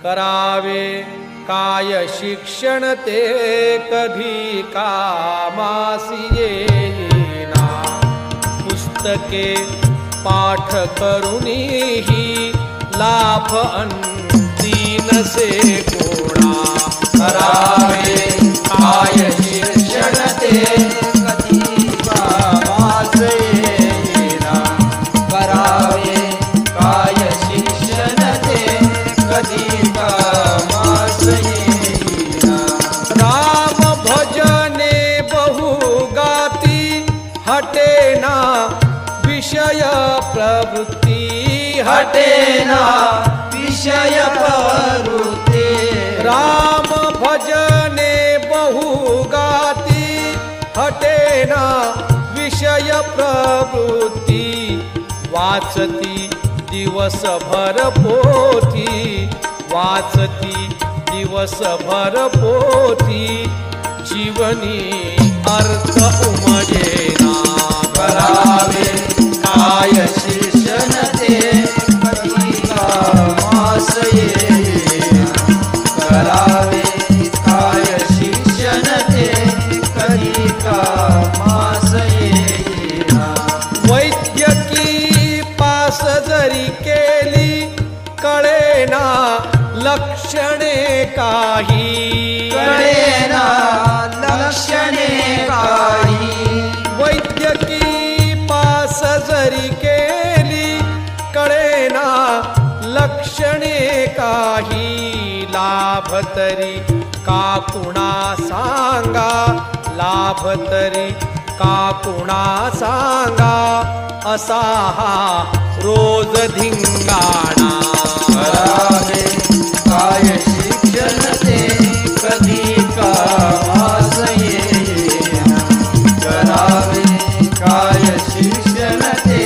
करावे काय शिक्षण ते कधी कामासी येईना. पुस्तके पाठ करूनही लाभ अंती नसे कोणा. करावे काय शिक्षण ते कधी कामास येईना. करावे काय शिक्षण ते कधी कामास येईना. राम भजने बहुगाती हटेना विषय प्रवृत्ती. हटेना विषय प्रवृत्ती. राम भजने बहुगाती हटेना विषय प्रवृत्ती. वाचती दिवसभर पोथी. वाचती दिवसभर पोथी. जीवनी अर्थ उमजेना. करावे काय शिक्षण ते कधी कामास येईना. करावे काय शिक्षण ते कधी कामास येईना. वैद्यकी पास जरी केली कळेना लक्षणे काही. कळेना लक्षणे काही. वैद्यकी पास जरी केली कळेना लक्षणे काही. लाभ तरी का कुणा सांगा. लाभ तरी का कुणा सांगा. असा हा रोज धिंगाणा. करावे काय शिक्षण ते कधी कामास येईना. करावे काय शिक्षण ते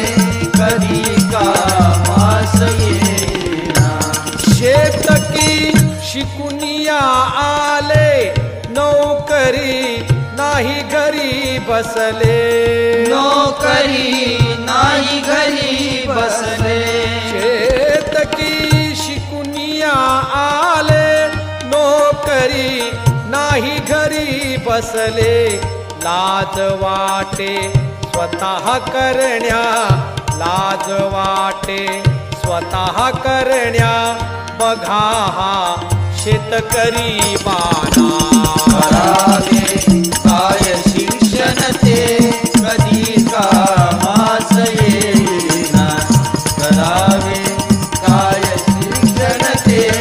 कधी कामास येईना. शेतकी शिकुनिया आले नोकरी नाही घरी बसले. नोकरी नाही घरी बसले. शेतकी शिकुनिया आले नोकरी नाही घरी बसले. लाज वाटे स्वतः करण्या. लाज वाटे स्वतः करण्या. बघा हा शेतकरी बाणा. करावे काय शिक्षण ते कधी का